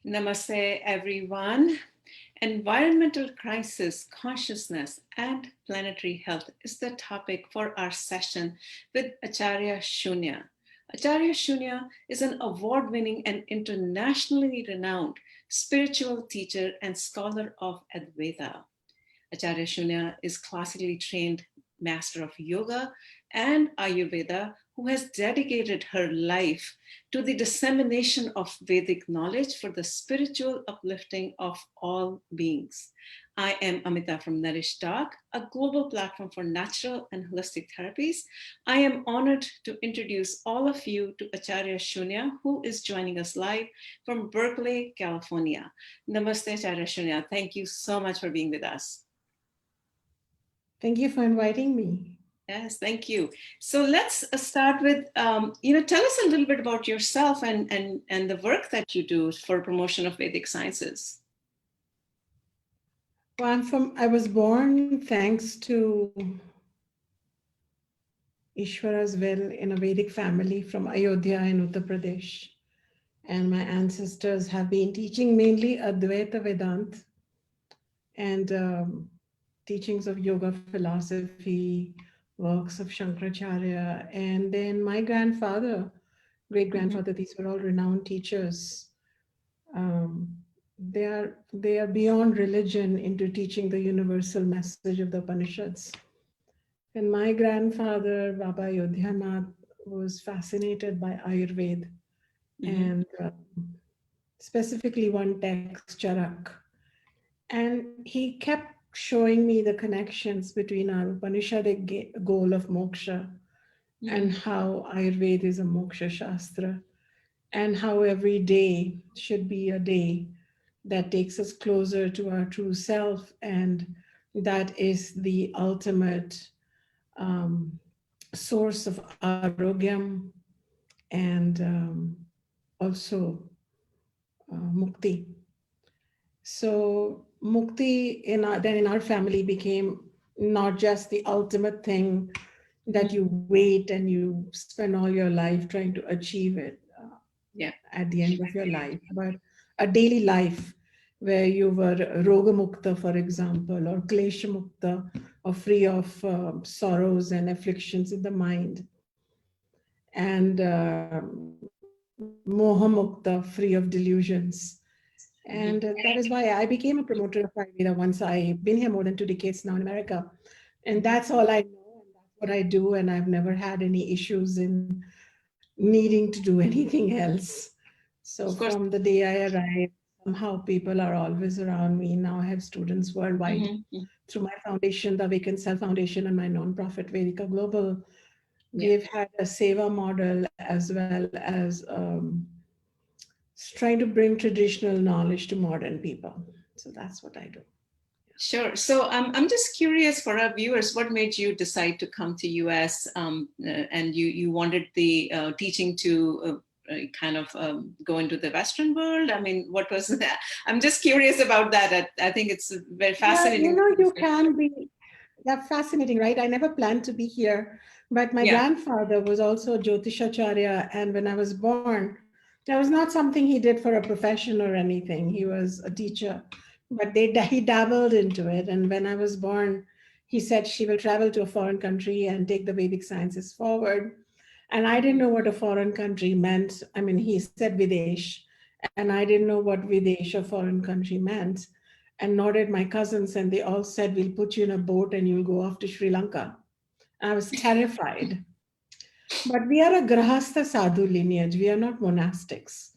Namaste, everyone. Environmental crisis, consciousness, and planetary health is the topic for our session with Acharya Shunya. Acharya Shunya is an award-winning and internationally renowned spiritual teacher and scholar of Ayurveda. Acharya Shunya is classically trained master of yoga and Ayurveda who has dedicated her life to the dissemination of Vedic knowledge for the spiritual uplifting of all beings. I am Amita from Nourish Talk, a global platform for natural and holistic therapies. I am honored to introduce all of you to Acharya Shunya, who is joining us live from Berkeley, California. Namaste, Acharya Shunya. Thank you so much for being with us. Thank you for inviting me. Yes, thank you. So let's start with, tell us a little bit about yourself and the work that you do for promotion of Vedic sciences. Well, I was born thanks to Ishvara's will in a Vedic family from Ayodhya in Uttar Pradesh. And my ancestors have been teaching mainly Advaita Vedanta and teachings of yoga philosophy, works of Shankaracharya. And then my grandfather, great-grandfather, these were all renowned teachers. They are beyond religion into teaching the universal message of the Upanishads. And my grandfather, Baba Yodhyanath, was fascinated by Ayurveda and specifically one text, Charaka. And he kept showing me the connections between our Upanishadic goal of moksha and how Ayurveda is a moksha shastra, and how every day should be a day that takes us closer to our true self, and that is the ultimate source of arogyam and also mukti. So mukti in our family became not just the ultimate thing that you wait and you spend all your life trying to achieve it at the end of your life, but a daily life where you were roga mukta, for example, or klesha mukta, or free of sorrows and afflictions in the mind, and moha mukta, free of delusions. And that is why I became a promoter of Ayurveda once I've been here more than 2 decades now in America. And that's all I know, and that's what I do. And I've never had any issues in needing to do anything else. So from the day I arrived, somehow people are always around me. Now I have students worldwide through my foundation, the Awakened Self Foundation, and my nonprofit Vedika Global. We've had a seva model as well as trying to bring traditional knowledge to modern people. So that's what I do. Sure. So I'm just curious for our viewers, what made you decide to come to US and you wanted the teaching to kind of go into the Western world? I mean, what was that? I'm just curious about that. I think it's very fascinating. Yeah, you can be. That's fascinating, right? I never planned to be here, but my grandfather was also Jyotishacharya, and when I was born, that was not something he did for a profession or anything. He was a teacher, but he dabbled into it. And when I was born, he said she will travel to a foreign country and take the Vedic sciences forward. And I didn't know what a foreign country meant. I mean, he said Videsh, and I didn't know what Videsh, a foreign country, meant. And nor did my cousins. And they all said, we'll put you in a boat and you'll go off to Sri Lanka. I was terrified. But we are a Grahastha Sadhu lineage. We are not monastics.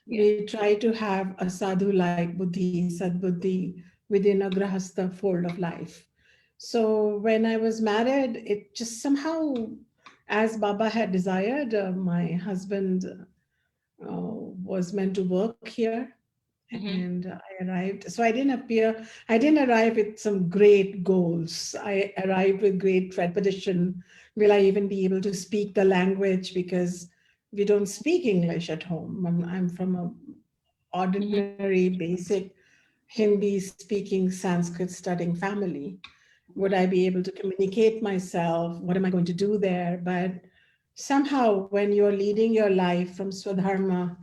We try to have a sadhu like buddhi, sadbuddhi within a Grahastha fold of life. So when I was married, it just somehow, as Baba had desired, my husband was meant to work here. And I arrived. So I didn't arrive with some great goals. I arrived with great trepidation. Will I even be able to speak the language? Because we don't speak English at home. I'm from a ordinary, basic Hindi speaking, Sanskrit studying family. Would I be able to communicate myself? What am I going to do there? But somehow when you're leading your life from Swadharma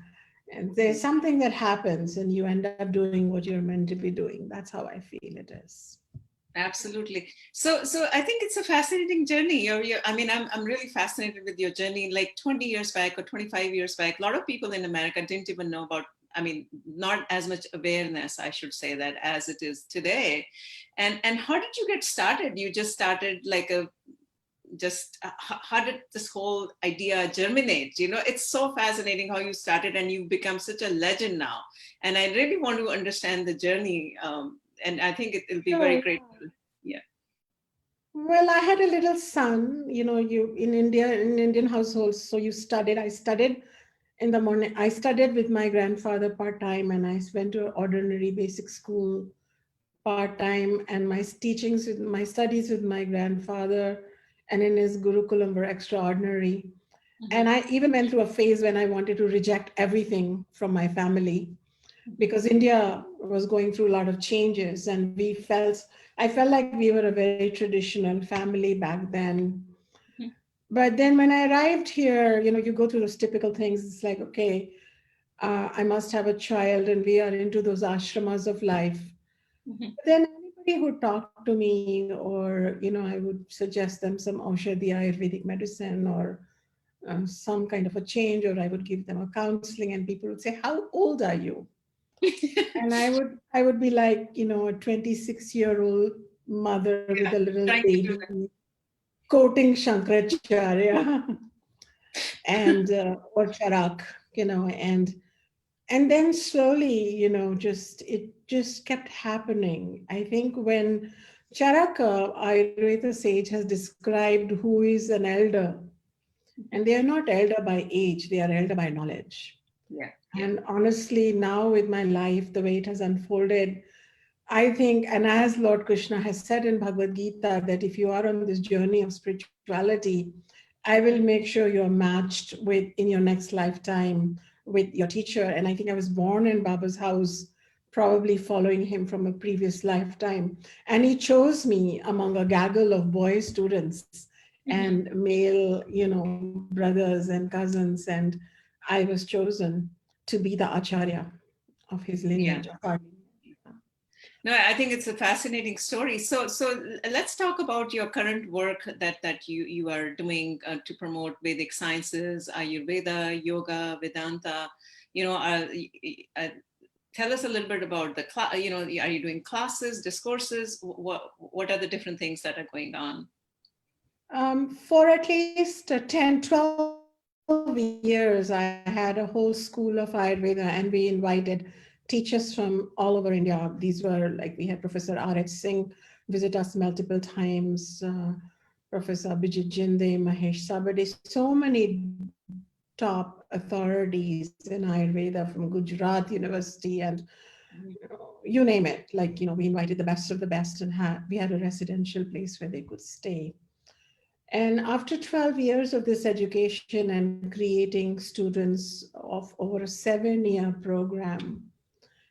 And there's something that happens and you end up doing what you're meant to be doing. That's how I feel it is. Absolutely. So I think it's a fascinating journey. I mean, I'm really fascinated with your journey. Like 20 years back or 25 years back, a lot of people in America didn't even know about, I mean, not as much awareness, I should say that, as it is today. And how did you get started? You just started like how did this whole idea germinate? It's so fascinating how you started and you've become such a legend now. And I really want to understand the journey. And I think it'll be very Sure. great. Yeah. Well, I had a little son, you in India, in Indian households. So I studied in the morning. I studied with my grandfather part-time and I went to ordinary basic school part-time, and my studies with my grandfather and in his Gurukulam were extraordinary. Mm-hmm. And I even went through a phase when I wanted to reject everything from my family because India was going through a lot of changes and I felt like we were a very traditional family back then. But then when I arrived here, you go through those typical things. It's like, okay, I must have a child, and we are into those ashramas of life. Mm-hmm. Then anybody who talked to me, or I would suggest them some Aushadhi Ayurvedic medicine or some kind of a change, or I would give them a counseling, and people would say, "How old are you?" And I would be like, a 26-year-old mother with a Yeah, little trying to do baby quoting Shankaracharya and or Charak, and then slowly, it just kept happening. I think when Charaka, Ayurveda sage, has described who is an elder, and they are not elder by age, they are elder by knowledge. Yeah, yeah. And honestly, now with my life, the way it has unfolded, I think, and as Lord Krishna has said in Bhagavad Gita, that if you are on this journey of spirituality, I will make sure you're matched with in your next lifetime with your teacher. And I think I was born in Baba's house, probably following him from a previous lifetime. And he chose me among a gaggle of boy students Mm-hmm. and male, brothers and cousins. And I was chosen to be the Acharya of his Yeah. lineage. No, I think it's a fascinating story. So let's talk about your current work that you are doing to promote Vedic sciences, Ayurveda, Yoga, Vedanta. You know, uh, uh, Tell us a little bit about the class. Are you doing classes, discourses? What are the different things that are going on? For at least 10, 12 years, I had a whole school of Ayurveda, and we invited teachers from all over India. These were like, we had Professor R.H. Singh visit us multiple times, Professor Abhijit Jinde, Mahesh Sabade, so many top authorities in Ayurveda from Gujarat University and you name it. Like, we invited the best of the best and we had a residential place where they could stay. And after 12 years of this education and creating students of over a 7-year program,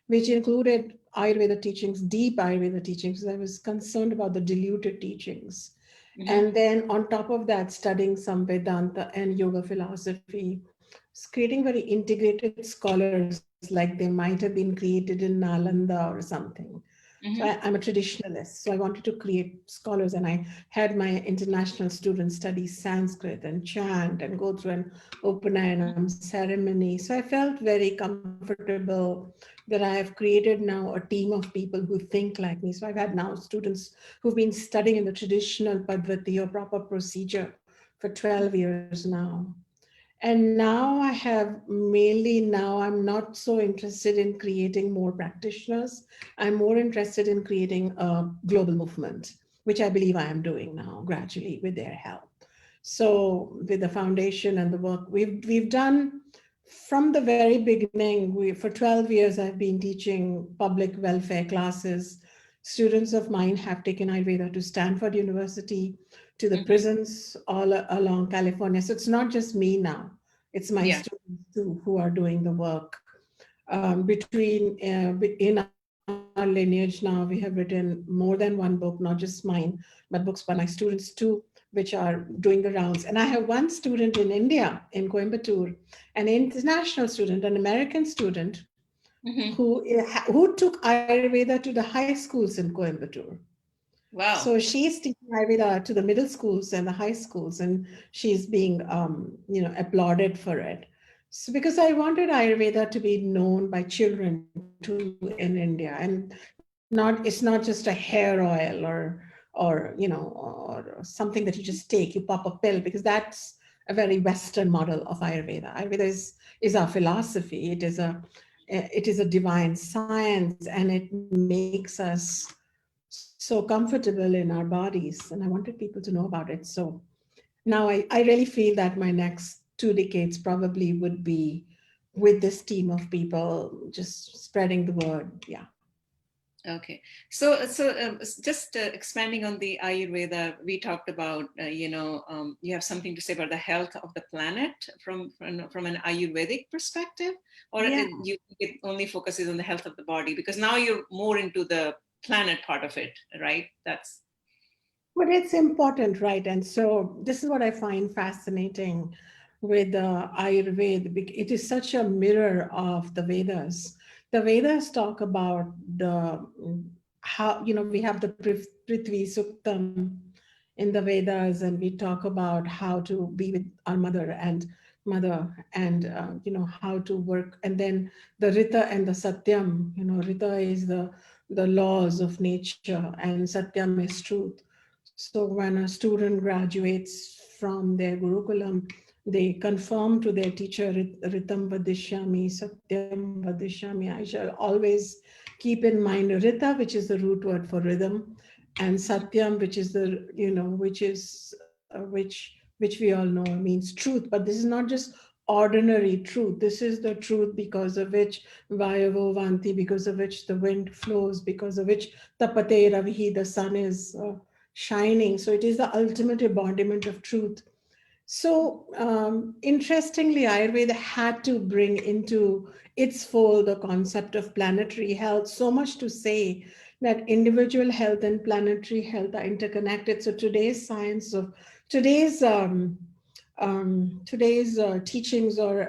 which included Ayurveda teachings, deep Ayurveda teachings, I was concerned about the diluted teachings. Mm-hmm. And then on top of that, studying some Vedanta and yoga philosophy, creating very integrated scholars like they might have been created in Nalanda or something. So I'm a Mm-hmm. traditionalist. So I wanted to create scholars, and I had my international students study Sanskrit and chant and go through an Upanayana ceremony. So I felt very comfortable that I have created now a team of people who think like me. So I've had now students who've been studying in the traditional Padvati or proper procedure for 12 years now. And now I'm not so interested in creating more practitioners. I'm more interested in creating a global movement, which I believe I am doing now gradually with their help. So with the foundation and the work we've done from the very beginning, for 12 years, I've been teaching public welfare classes. Students of mine have taken Ayurveda to Stanford University, to the Mm-hmm. prisons all along California. So it's not just me now, it's my Yeah. students too who are doing the work between in our our lineage now, we have written more than one book, not just mine, but books by my students too, which are doing the rounds. And I have one student in India, in Coimbatore, an international student, an American student, who took Ayurveda to the high schools in Coimbatore. Wow. So she's teaching Ayurveda to the middle schools and the high schools, and she's being, applauded for it. So because I wanted Ayurveda to be known by children too in India, and it's not just a hair oil or something that you just take, you pop a pill, because that's a very Western model of Ayurveda. Ayurveda is our philosophy. It is a divine science, and it makes us so comfortable in our bodies. And I wanted people to know about it. So now I really feel that my next 2 decades probably would be with this team of people, just spreading the word. Yeah. Okay, so just expanding on the Ayurveda, we talked about you have something to say about the health of the planet from an Ayurvedic perspective, or Yeah. it only focuses on the health of the body, because now you're more into the planet part of it, right? But it's important, right? And so this is what I find fascinating with the Ayurveda. It is such a mirror of the Vedas. The Vedas talk about how, we have the Prithvi Suktam in the Vedas, and we talk about how to be with our mother and how to work. And then the Rita and the Satyam, Rita is the laws of nature, and Satyam is truth. So when a student graduates from their Gurukulam, they confirm to their teacher, Ritam Vadishyami, Satyam Vadishyami. I shall always keep in mind Rita, which is the root word for rhythm, and Satyam, which is which we all know means truth. But this is not just ordinary truth. This is the truth because of which Vayavo Vanti, because of which the wind flows, because of which Tapate Ravihi, the sun is shining. So it is the ultimate embodiment of truth. So interestingly, Ayurveda had to bring into its fold the concept of planetary health, so much to say that individual health and planetary health are interconnected. So today's science of today's teachings or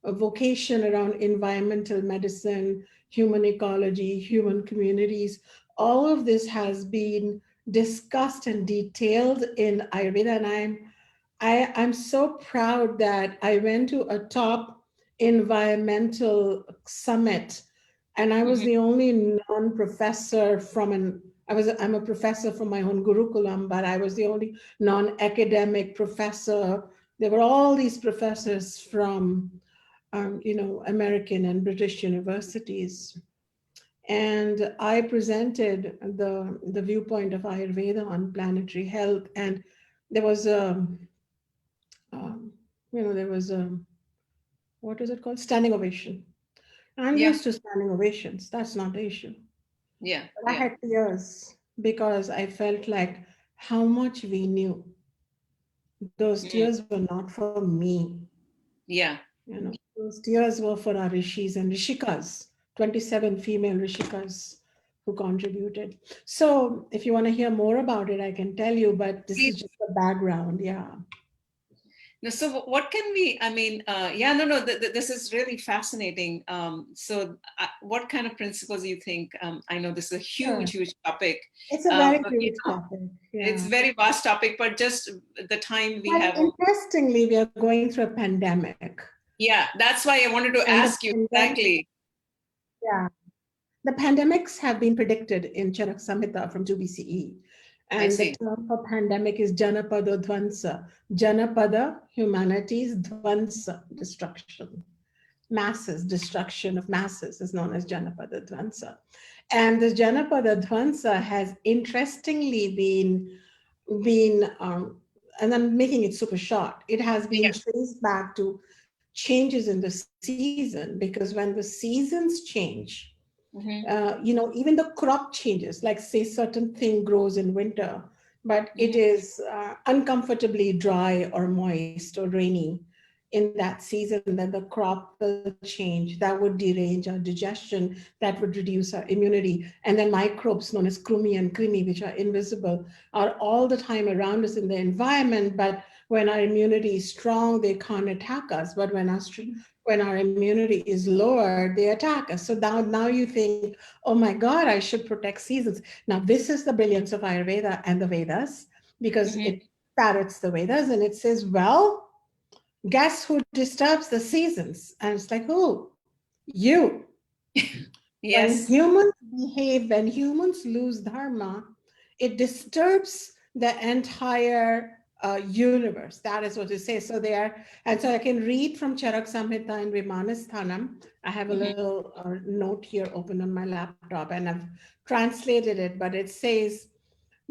a vocation around environmental medicine, human ecology, human communities, all of this has been discussed and detailed in Ayurveda, and I'm so proud that I went to a top environmental summit, and I was Mm-hmm. the only non-professor I'm a professor from my own Gurukulam, but I was the only non-academic professor. There were all these professors from, American and British universities. And I presented the viewpoint of Ayurveda on planetary health. And there was a um, there was a, what is it called? Standing ovation. I'm Yeah, used to standing ovations. That's not the issue. yeah, But I yeah. had tears because I felt like how much we knew. Those Mm. tears were not for me. Yeah. Those tears were for our rishis and rishikas, 27 female rishikas who contributed. So if you want to hear more about it, I can tell you, but this is just the background. Yeah. No, so what can we, I mean, yeah, no, this is really fascinating. What kind of principles do you think, I know this is a Sure. huge topic, It's a very but, huge topic. it's Yeah. a very vast topic, but just the time we Well, have. interestingly, we are going through a pandemic. Yeah, that's why I wanted to And the ask you pandemic, exactly. yeah, the pandemics have been predicted in Charaka Samhita from 2 BCE. I And the see. term for pandemic is Janapada Dvansa. Janapada, humanities, Dvansa, destruction. Masses, destruction of masses is known as Janapada Dvansa. And this Janapada Dvansa has interestingly been and I'm making it super short. It has been Yeah. traced back to changes in the season, because when the seasons change, Mm-hmm. even the crop changes, like say certain thing grows in winter, but it Mm-hmm. is uncomfortably dry or moist or rainy in that season, then the crop will change. That would derange our digestion, that would reduce our immunity. And then microbes known as krumi and krimi, which are invisible, are all the time around us in the environment. But when our immunity is strong, they can't attack us. But when our immunity is lower, they attack us. So now you think, oh my God, I should protect seasons. Now, this is the brilliance of Ayurveda and the Vedas, because Mm-hmm. it parrots the Vedas and it says, well, guess who disturbs the seasons? And it's like, who? You. When Yes. humans behave, when humans lose dharma, it disturbs the entire universe. That is what it says. So they are, and so I can read from Charaka Samhita and Vimanasthanam. I have a Mm-hmm. little note here open on my laptop, and I've translated it, but it says,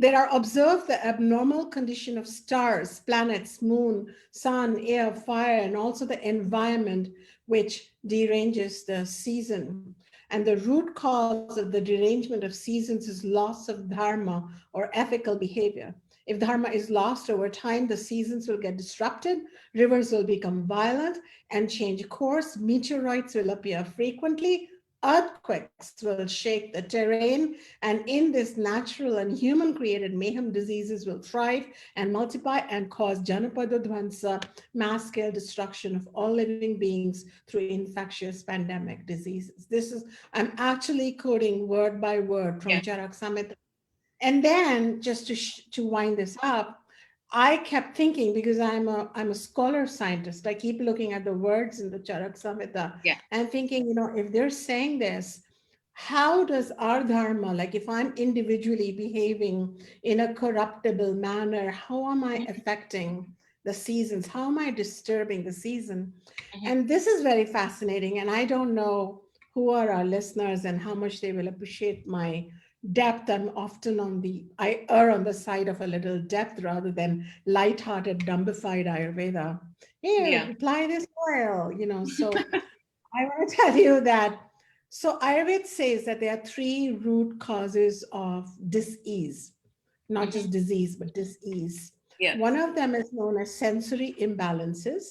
there are observed the abnormal condition of stars, planets, moon, sun, air, fire, and also the environment, which deranges the season. And the root cause of the derangement of seasons is loss of dharma or ethical behavior. If dharma is lost over time, the seasons will get disrupted, rivers will become violent and change course, meteorites will appear frequently, earthquakes will shake the terrain, and in this natural and human created mayhem, diseases will thrive and multiply and cause Janapada Dvansa, mass scale destruction of all living beings through infectious pandemic diseases. This is, I'm actually quoting word by word from Yeah. Charak Samhita. And then just to wind this up, I kept thinking, because I'm a scholar scientist, I keep looking at the words in the Charak Samhita Yeah. and thinking, if they're saying this, how does our dharma, like if I'm individually behaving in a corruptible manner, how am I Mm-hmm. affecting the seasons? How am I disturbing the season? Mm-hmm. And this is very fascinating. And I don't know who are our listeners and how much they will appreciate my depth. I'm often I err on the side of a little depth rather than lighthearted, dumbified Ayurveda. Here, Yeah. apply this oil, so I want to tell you that. So Ayurveda says that there are three root causes of dis-ease, not Mm-hmm. just disease, but dis-ease. Yeah. One of them is known as sensory imbalances,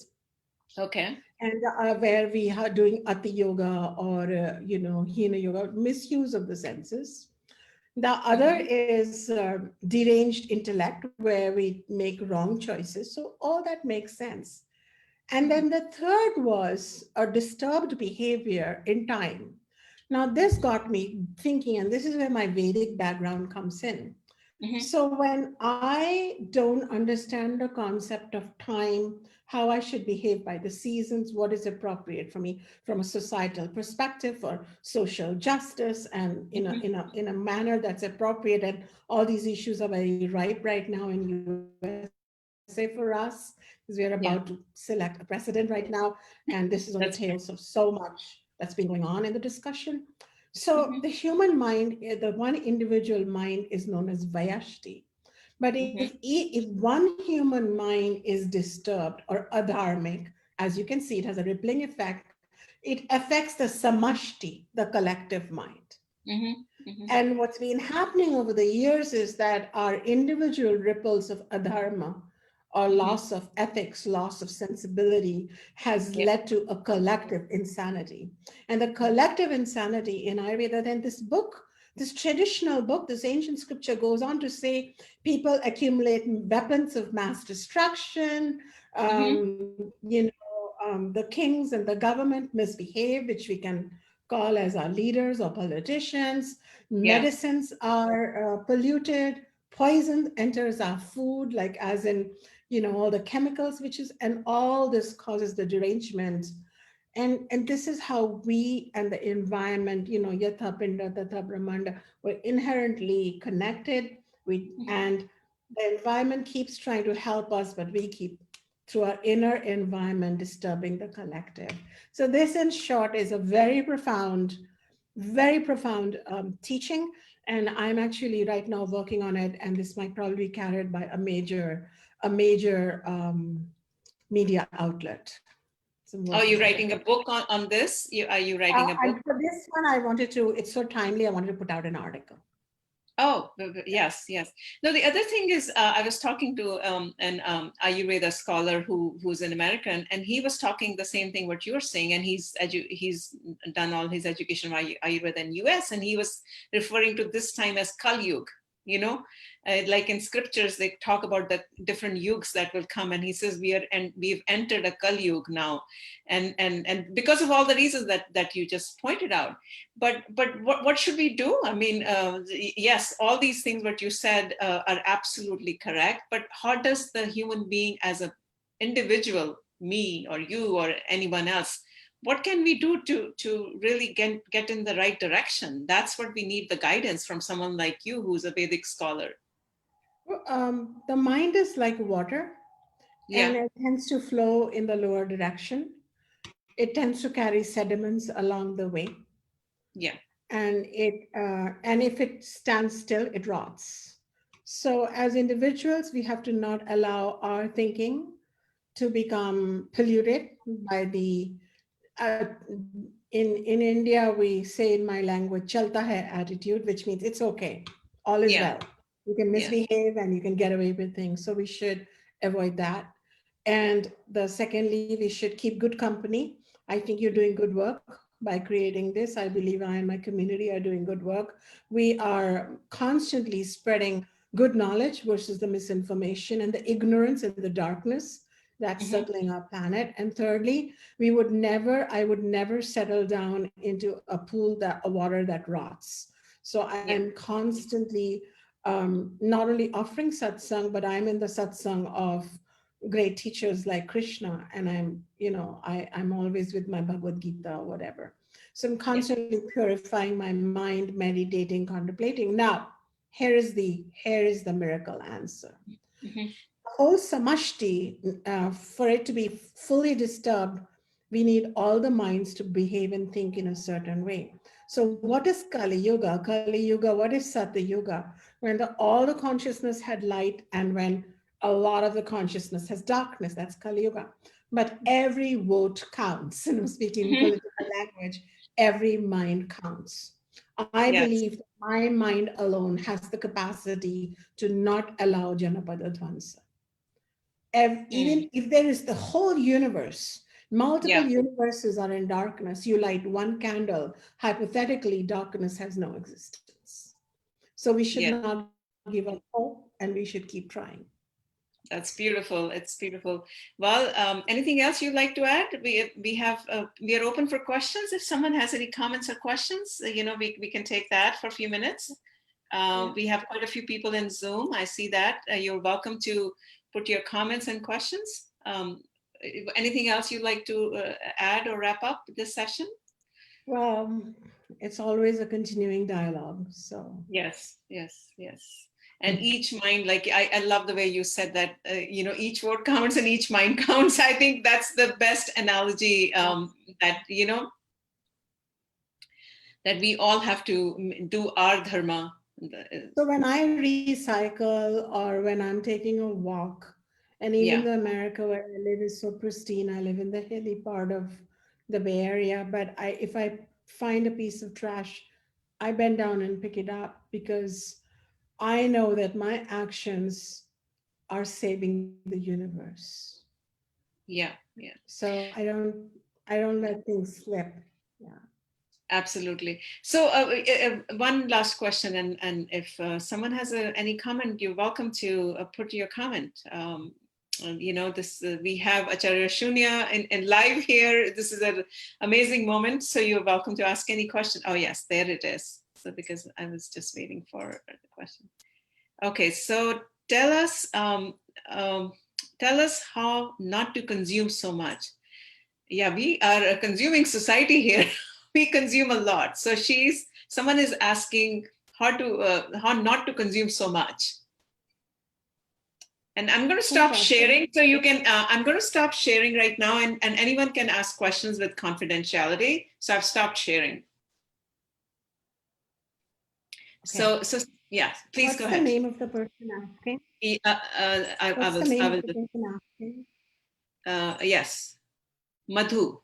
Okay. and where we are doing ati yoga or hina yoga, misuse of the senses. The other Mm-hmm. is deranged intellect, where we make wrong choices. So all that makes sense. And Mm-hmm. then the third was a disturbed behavior in time. Now, this got me thinking, and this is where my Vedic background comes in. Mm-hmm. So, when I don't understand the concept of time, how I should behave by the seasons, what is appropriate for me from a societal perspective for social justice, and Mm-hmm. in a manner that's appropriate, and all these issues are very ripe right now in USA for us, because we are about to select a Yeah. president right now, and this is on the tails of That's so great. much that's been going on in the discussion. So the Mm-hmm. human mind, the one individual mind is known as Vayashti. But Mm-hmm. if one human mind is disturbed or adharmic, as you can see, it has a rippling effect. It affects the samashti, the collective mind. Mm-hmm. Mm-hmm. And what's been happening over the years is that our individual ripples of adharma or Mm-hmm. loss of ethics, loss of sensibility has Yeah. led to a collective insanity. And the collective insanity in Ayurveda, then this book, this traditional book, this ancient scripture goes on to say people accumulate weapons of mass destruction, Mm-hmm. the kings and the government misbehave, which we can call as our leaders or politicians. Yeah. Medicines are polluted, poison enters our food, like as in, all the chemicals, which is, and all this causes the derangement. And this is how we and the environment, yatha pinda tatha brahmanda, we're inherently connected. And the environment keeps trying to help us, but we keep through our inner environment disturbing the collective. So this, in short, is a very profound teaching. And I'm actually right now working on it, and this might probably be carried by a major media outlet. So I'm Are working you on it. writing a book on this? Are you writing a book? And for this one, I wanted to, it's so timely, I wanted to put out an article. Oh, yes, yes. No, the other thing is, I was talking to an Ayurveda scholar who's an American, and he was talking the same thing what you're saying, and he's done all his education of Ayurveda in US, and he was referring to this time as Kali Yuga. You know, like in scriptures, they talk about the different yugs that will come, and he says we've entered a Kali Yuga now, and because of all the reasons that you just pointed out. But what should we do? I mean, yes, all these things what you said are absolutely correct, but how does the human being as an individual, me or you or anyone else, what can we do to really get in the right direction? That's what we need, the guidance from someone like you who's a Vedic scholar. The mind is like water, Yeah, and it tends to flow in the lower direction. It tends to carry sediments along the way, yeah, and if it stands still, it rots. So, as individuals, we have to not allow our thinking to become polluted by the uh, in India, we say in my language, chalta hai attitude, which means it's okay, all is yeah, well. You can yeah, misbehave and you can get away with things. So we should avoid that. And the secondly, we should keep good company. I think you're doing good work by creating this. I believe I and my community are doing good work. We are constantly spreading good knowledge versus the misinformation and the ignorance and the darkness that's hmm, circling our planet. And thirdly, I would never settle down into a pool that a water that rots. So yeah, I'm constantly not only offering satsang, but I'm in the satsang of great teachers like Krishna, and I'm always with my Bhagavad Gita or whatever. So I'm yeah, constantly purifying my mind, meditating, contemplating. Now, here is the miracle answer. hmm, Whole samashti, for it to be fully disturbed, we need all the minds to behave and think in a certain way. So, what is Kali Yuga? Kali Yuga, what is Satya Yuga? When all the consciousness had light and when a lot of the consciousness has darkness, that's Kali Yuga. But every vote counts. And I'm speaking hmm, political language, every mind counts. I yes, believe that my mind alone has the capacity to not allow Janapada Dvansa. mm, Even if there is the whole universe, multiple yeah, universes are in darkness, you light one candle, hypothetically, darkness has no existence. So we should yeah. not give up hope and we should keep trying. That's beautiful. It's beautiful. Well, anything else you'd like to add? We are open for questions. If someone has any comments or questions, we can take that for a few minutes. Yeah. We have quite a few people in Zoom. I see that. You're welcome to put your comments and questions. Anything else you'd like to add or wrap up this session? Well, it's always a continuing dialogue. So, Yes, yes, yes. And each mind, like I love the way you said that, each word counts and each mind counts. I think that's the best analogy that, that we all have to do our dharma. so when I recycle or when I'm taking a walk, and even Yeah, the America where I live is so pristine, I live in the hilly part of the Bay Area, but if I find a piece of trash, I bend down and pick it up because I know that my actions are saving the universe. yeah, yeah. So I don't let things slip. Yeah. Absolutely. So, one last question, and if someone has any comment, you're welcome to put your comment. This we have Acharya Shunya in live here. This is an amazing moment. So you're welcome to ask any question. Oh yes, there it is. So because I was just waiting for the question. Okay, so tell us, tell us how not to consume so much. Yeah, we are a consuming society here. We consume a lot. So someone is asking how not to consume so much. And I'm going to stop Fantastic. sharing, so you can. I'm going to stop sharing right now, and anyone can ask questions with confidentiality. So I've stopped sharing. Okay. So yeah, please What's go the ahead. name of the person asking? I What's the will. name I of will. the person asking? Yes, Madhu.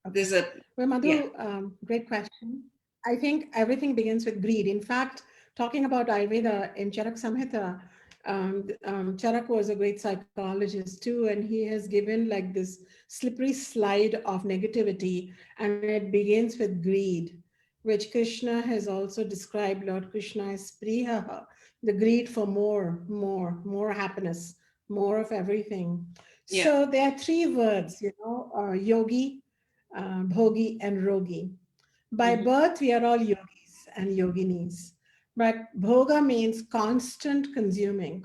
Okay. There's a Well, yeah. Madhu, great question. I think everything begins with greed. In fact, talking about Ayurveda in Charaka Samhita, Charaka was a great psychologist too, and he has given like this slippery slide of negativity, and it begins with greed, which Krishna has also described. Lord Krishna as Priyaha, the greed for more, more happiness, more of everything. Yeah. So there are three words, yogi, bhogi, and rogi. By Mhm. birth, we are all yogis and yoginis. But bhoga means constant consuming.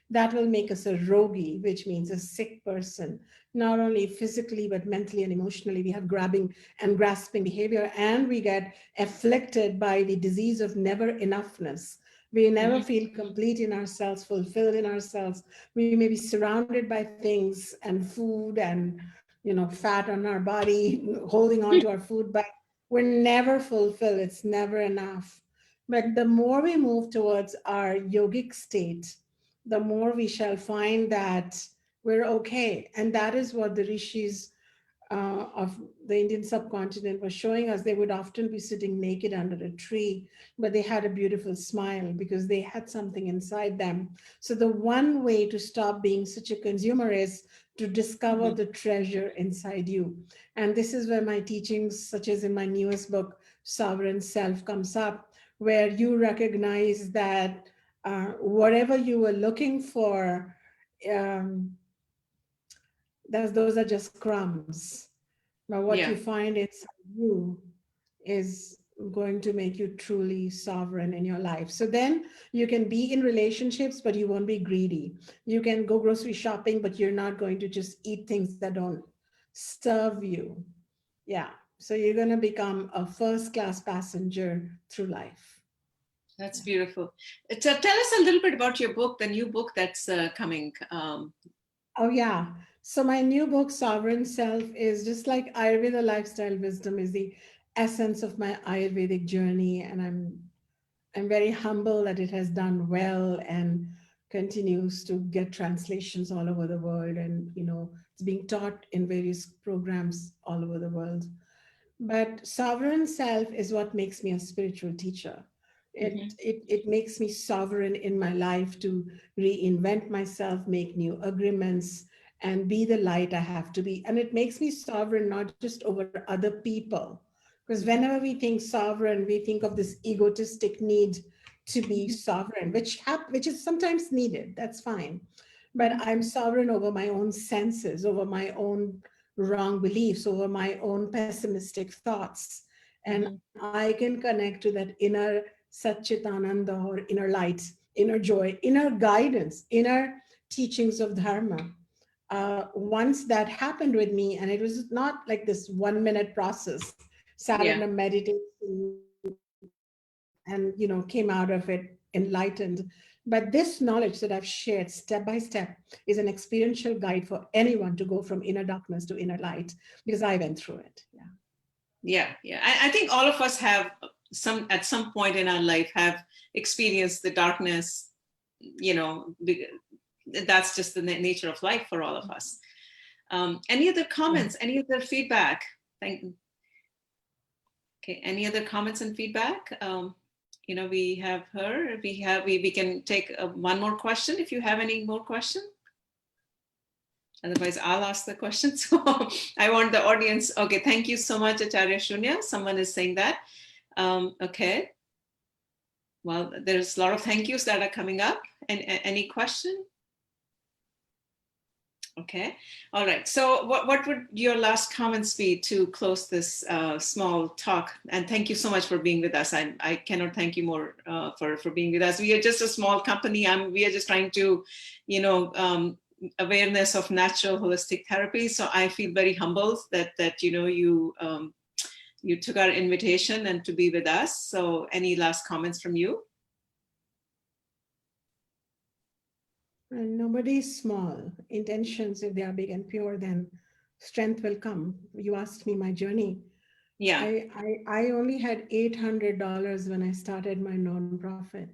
That will make us a rogi, which means a sick person, not only physically, but mentally and emotionally. We have grabbing and grasping behavior, and we get afflicted by the disease of never enoughness. We never Mhm. feel complete in ourselves, fulfilled in ourselves. We may be surrounded by things and food and fat on our body, holding on to our food, but we're never fulfilled. It's never enough. But the more we move towards our yogic state, the more we shall find that we're okay. And that is what the rishis of the Indian subcontinent was showing us. They would often be sitting naked under a tree, but they had a beautiful smile because they had something inside them. So, the one way to stop being such a consumer is to discover Mhm. the treasure inside you. And this is where my teachings, such as in my newest book, Sovereign Self, comes up, where you recognize that whatever you were looking for, um, those are just crumbs. But what you Yeah. find inside you is going to make you truly sovereign in your life. So then you can be in relationships, but you won't be greedy. You can go grocery shopping, but you're not going to just eat things that don't serve you. Yeah. So you're going to become a first class passenger through life. That's beautiful. So tell us a little bit about your book, the new book that's coming. Oh, yeah. So my new book, Sovereign Self, is just like Ayurveda lifestyle wisdom is the essence of my Ayurvedic journey. And I'm very humble that it has done well and continues to get translations all over the world. And, it's being taught in various programs all over the world. But sovereign self is what makes me a spiritual teacher. Mhm. It makes me sovereign in my life to reinvent myself, make new agreements, and be the light I have to be. And it makes me sovereign not just over other people. Because Mhm. whenever we think sovereign, we think of this egotistic need to be Mhm. sovereign, which is sometimes needed. That's fine. But Mhm. I'm sovereign over my own senses, over my own wrong beliefs, over my own pessimistic thoughts. And Mhm. I can connect to that inner Satchitananda or inner light, inner joy, inner guidance, inner teachings of Dharma. Once that happened with me, and it was not like this 1 minute process, sat in a Yeah. meditation and came out of it enlightened. But this knowledge that I've shared step by step is an experiential guide for anyone to go from inner darkness to inner light, because I went through it. Yeah. Yeah. Yeah. I think all of us have some at some point in our life have experienced the darkness. You know, that's just the nature of life for all of us. Any other Yeah. comments? Any other feedback? Thank. Okay. Any other comments and feedback? We have her. We can take one more question if you have any more question. Otherwise, I'll ask the question. So I want the audience. Okay. Thank you so much, Acharya Shunya. Someone is saying that. Okay. Well, there's a lot of thank yous that are coming up. And any question? Okay. All right. So what would your last comments be to close this small talk? And thank you so much for being with us. I cannot thank you more for being with us. We are just a small company. We are just trying to, awareness of natural holistic therapy. So I feel very humbled that you took our invitation and to be with us. So any last comments from you? And nobody's small. Intentions, if they are big and pure, then strength will come. You asked me my journey. Yeah. I only had $800 when I started my nonprofit.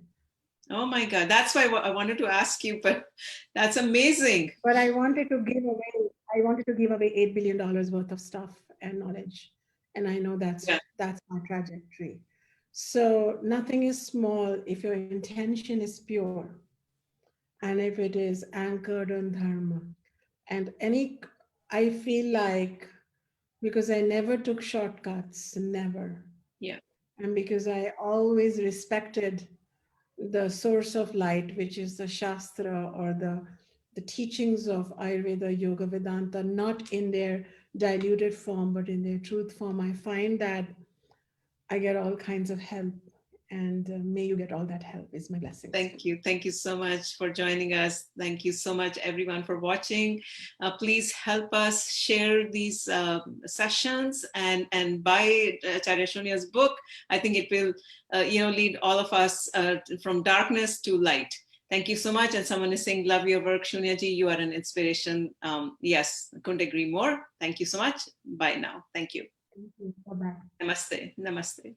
Oh my God. That's why I wanted to ask you, but that's amazing. But I wanted to give away $8 billion worth of stuff and knowledge. And I know that's my trajectory. So nothing is small if your intention is pure and if it is anchored on dharma. And I feel like, because I never took shortcuts, never. Yeah. And because I always respected the source of light, which is the Shastra or the teachings of Ayurveda, Yoga, Vedanta, not in their diluted form, but in their truth form, I find that I get all kinds of help. And may you get all that help, is my blessings. Thank you. Thank you so much for joining us. Thank you so much, everyone, for watching. Please help us share these sessions and buy Acharya Shunya's book. I think it will, lead all of us from darkness to light. Thank you so much. And someone is saying, love your work, Shunyaji. You are an inspiration. Yes, couldn't agree more. Thank you so much. Bye now. Thank you. Thank you. Bye-bye. Namaste. Namaste.